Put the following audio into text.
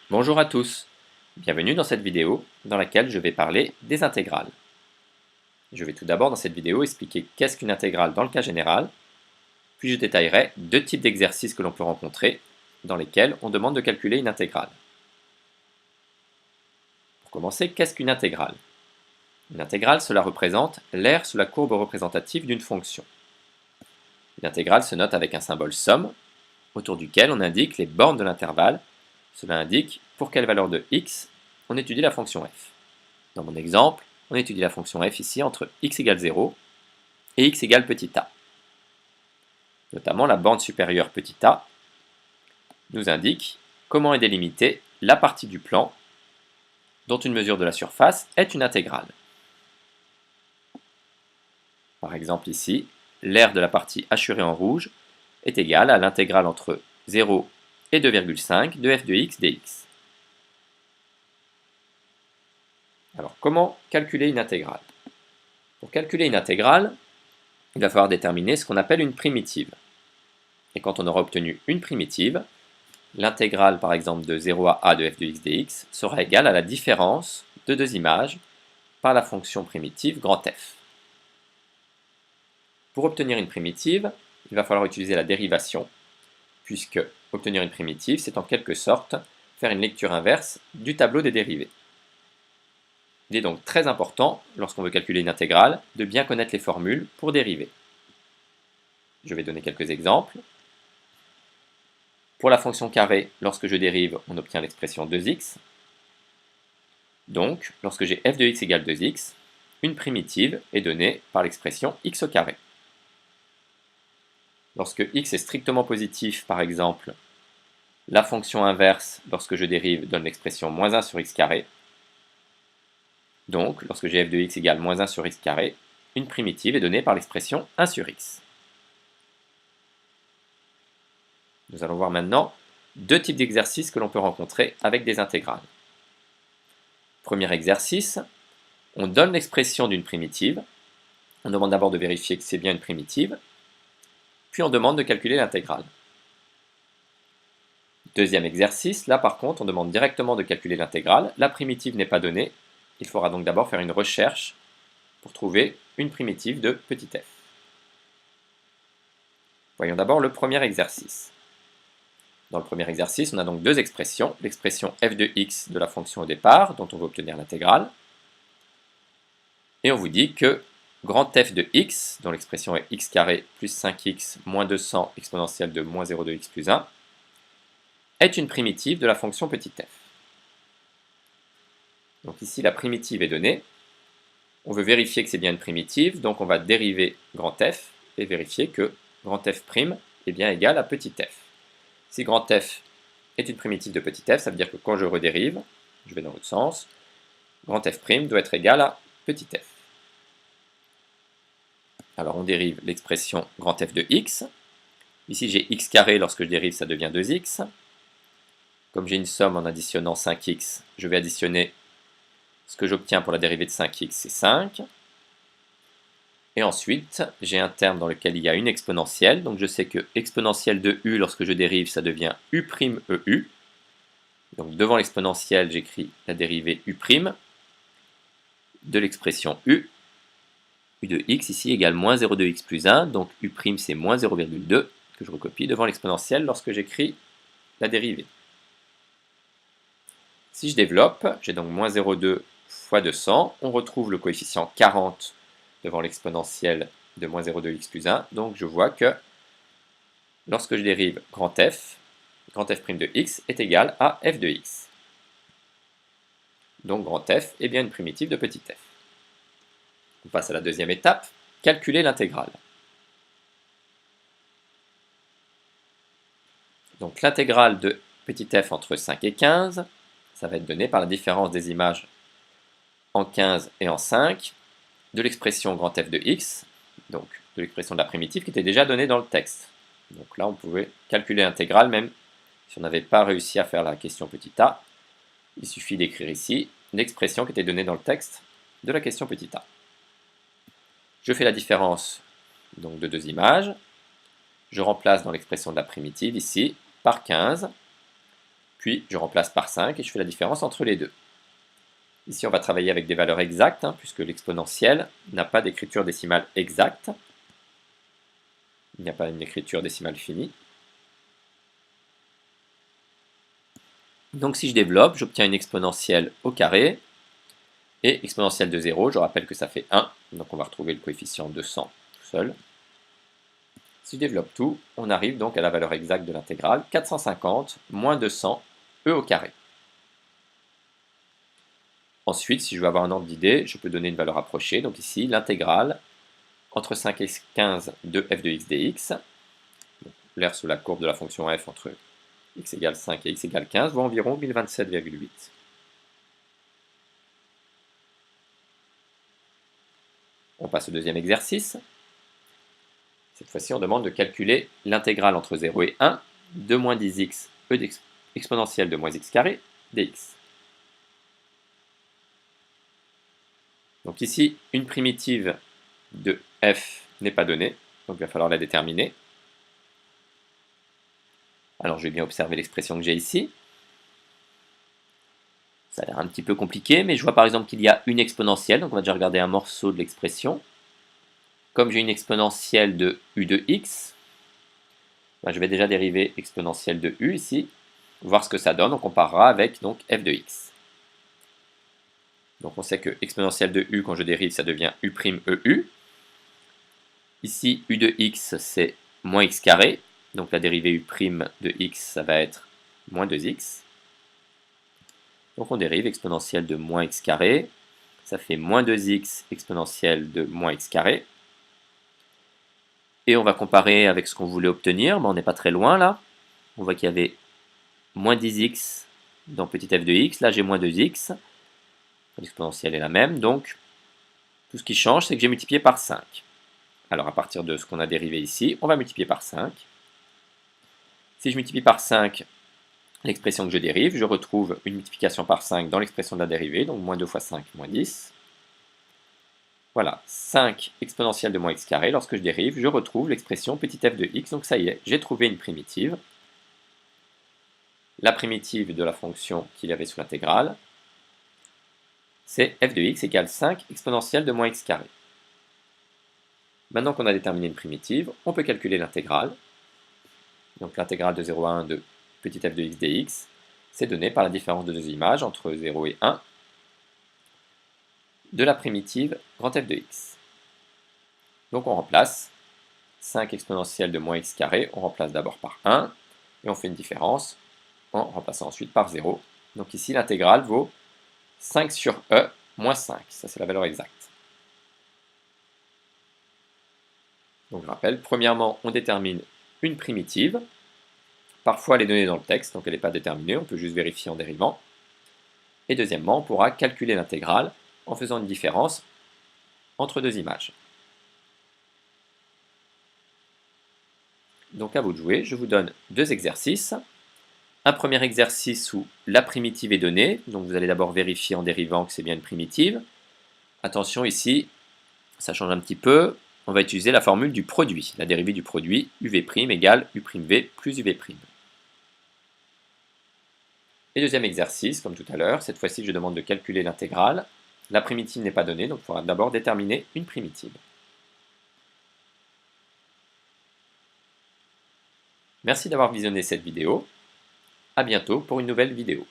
Bonjour à tous, bienvenue dans cette vidéo dans laquelle je vais parler des intégrales. Je vais tout d'abord dans cette vidéo expliquer qu'est-ce qu'une intégrale dans le cas général, puis je détaillerai deux types d'exercices que l'on peut rencontrer dans lesquels on demande de calculer une intégrale. Pour commencer, qu'est-ce qu'une intégrale? Une intégrale, cela représente l'aire sous la courbe représentative d'une fonction. Une intégrale se note avec un symbole somme, autour duquel on indique les bornes de l'intervalle. Cela indique pour quelle valeur de x on étudie la fonction f. Dans mon exemple, on étudie la fonction f ici entre x égale 0 et x égale petit a. Notamment la borne supérieure petit a nous indique comment est délimitée la partie du plan dont une mesure de la surface est une intégrale. Par exemple ici, l'aire de la partie hachurée en rouge est égale à l'intégrale entre 0 et 2,5 de f de x dx. Alors, comment calculer une intégrale? Pour calculer une intégrale, il va falloir déterminer ce qu'on appelle une primitive. Et quand on aura obtenu une primitive, l'intégrale par exemple de 0 à a de f de x dx sera égale à la différence de deux images par la fonction primitive grand F. Pour obtenir une primitive, il va falloir utiliser la dérivation, puisque obtenir une primitive, c'est en quelque sorte faire une lecture inverse du tableau des dérivées. Il est donc très important, lorsqu'on veut calculer une intégrale, de bien connaître les formules pour dériver. Je vais donner quelques exemples. Pour la fonction carrée, lorsque je dérive, on obtient l'expression 2x. Donc, lorsque j'ai f de x égale 2x, une primitive est donnée par l'expression x au carré. Lorsque x est strictement positif, par exemple, la fonction inverse, lorsque je dérive, donne l'expression moins 1 sur x carré. Donc, lorsque j'ai f de x égale moins 1 sur x carré, une primitive est donnée par l'expression 1 sur x. Nous allons voir maintenant deux types d'exercices que l'on peut rencontrer avec des intégrales. Premier exercice, on donne l'expression d'une primitive. On demande d'abord de vérifier que c'est bien une primitive, puis on demande de calculer l'intégrale. Deuxième exercice, là par contre, on demande directement de calculer l'intégrale. La primitive n'est pas donnée. Il faudra donc d'abord faire une recherche pour trouver une primitive de petit f. Voyons d'abord le premier exercice. Dans le premier exercice, on a donc deux expressions. L'expression f de x de la fonction au départ, dont on veut obtenir l'intégrale. Et on vous dit que grand f de x, dont l'expression est x carré plus 5x moins 200 exponentielle de moins 0,2x plus 1, est une primitive de la fonction petit f. Donc ici, la primitive est donnée. On veut vérifier que c'est bien une primitive, donc on va dériver grand f et vérifier que grand f' est bien égal à petit f. Si grand f est une primitive de petit f, ça veut dire que quand je redérive, je vais dans l'autre sens, grand f' doit être égal à petit f. Alors on dérive l'expression grand f de x. Ici j'ai x carré, lorsque je dérive ça devient 2x. Comme j'ai une somme en additionnant 5x, je vais additionner ce que j'obtiens pour la dérivée de 5x, c'est 5. Et ensuite, j'ai un terme dans lequel il y a une exponentielle. Donc je sais que exponentielle de u, lorsque je dérive, ça devient u'(eu). Donc devant l'exponentielle, j'écris la dérivée u' de l'expression u. U de x ici égale moins 0,2x plus 1. Donc u' c'est moins 0,2 que je recopie devant l'exponentielle lorsque j'écris la dérivée. Si je développe, j'ai donc moins 0,2 fois 200. On retrouve le coefficient 40 devant l'exponentielle de moins 0,2x plus 1. Donc je vois que lorsque je dérive grand f' de x est égal à f de x. Donc grand f est bien une primitive de petit f. On passe à la deuxième étape, calculer l'intégrale. Donc l'intégrale de petit f entre 5 et 15, ça va être donné par la différence des images en 15 et en 5 de l'expression grand f de x, donc de l'expression de la primitive qui était déjà donnée dans le texte. Donc là, on pouvait calculer l'intégrale même si on n'avait pas réussi à faire la question petit a. Il suffit d'écrire ici l'expression qui était donnée dans le texte de la question petit a. Je fais la différence donc, de deux images. Je remplace dans l'expression de la primitive ici par 15. puis je remplace par 5 et je fais la différence entre les deux. Ici, on va travailler avec des valeurs exactes, puisque l'exponentielle n'a pas d'écriture décimale exacte. Il n'y a pas une écriture décimale finie. Donc si je développe, j'obtiens une exponentielle au carré, et exponentielle de 0, je rappelle que ça fait 1, donc on va retrouver le coefficient 200 tout seul. Si je développe tout, on arrive donc à la valeur exacte de l'intégrale, 450 moins 200 e au carré. Ensuite, si je veux avoir un ordre d'idée, je peux donner une valeur approchée, donc ici l'intégrale entre 5 et 15 de f de x dx, l'air sous la courbe de la fonction f entre x égale 5 et x égale 15, vaut environ 1027,8. On passe au deuxième exercice. Cette fois-ci, on demande de calculer l'intégrale entre 0 et 1 de moins 10x e exponentielle de moins x carré dx. Donc ici, une primitive de f n'est pas donnée, donc il va falloir la déterminer. Alors je vais bien observer l'expression que j'ai ici. Ça a l'air un petit peu compliqué, mais je vois par exemple qu'il y a une exponentielle, donc on va déjà regarder un morceau de l'expression. Comme j'ai une exponentielle de u de x, ben je vais déjà dériver exponentielle de u ici, voir ce que ça donne, on comparera avec donc f de x. Donc on sait que exponentielle de u, quand je dérive, ça devient u' EU. Ici, u de x, c'est moins x carré, donc la dérivée u' de x, ça va être moins 2x. Donc on dérive exponentielle de moins x carré, ça fait moins 2x exponentielle de moins x carré. Et on va comparer avec ce qu'on voulait obtenir, mais on n'est pas très loin là. On voit qu'il y avait moins 10x dans petit f de x, là j'ai moins 2x. L'exponentielle est la même, donc tout ce qui change, c'est que j'ai multiplié par 5. Alors à partir de ce qu'on a dérivé ici, on va multiplier par 5. Si je multiplie par 5 l'expression que je dérive, je retrouve une multiplication par 5 dans l'expression de la dérivée, donc moins 2 fois 5, moins 10. Voilà, 5 exponentielle de moins x carré, lorsque je dérive, je retrouve l'expression petit f de x, donc ça y est, j'ai trouvé une primitive. La primitive de la fonction qu'il y avait sous l'intégrale, c'est f de x égale 5 exponentielle de moins x carré. Maintenant qu'on a déterminé une primitive, on peut calculer l'intégrale. Donc l'intégrale de 0 à 1 de petit f de x dx, c'est donné par la différence de deux images entre 0 et 1 de la primitive grand f de x. Donc on remplace 5 exponentielle de moins x carré, on remplace d'abord par 1, et on fait une différence en remplaçant ensuite par 0. Donc ici l'intégrale vaut 5 sur e moins 5, ça c'est la valeur exacte. Donc je rappelle, premièrement on détermine une primitive, parfois elle est donnée dans le texte, donc elle n'est pas déterminée, on peut juste vérifier en dérivant. Et deuxièmement, on pourra calculer l'intégrale en faisant une différence entre deux images. Donc à vous de jouer, je vous donne deux exercices. Un premier exercice où la primitive est donnée, donc vous allez d'abord vérifier en dérivant que c'est bien une primitive. Attention ici, ça change un petit peu, on va utiliser la formule du produit, la dérivée du produit uv' égale u'v plus uv'. Et deuxième exercice, comme tout à l'heure, cette fois-ci je demande de calculer l'intégrale. La primitive n'est pas donnée, donc il faudra d'abord déterminer une primitive. Merci d'avoir visionné cette vidéo. À bientôt pour une nouvelle vidéo.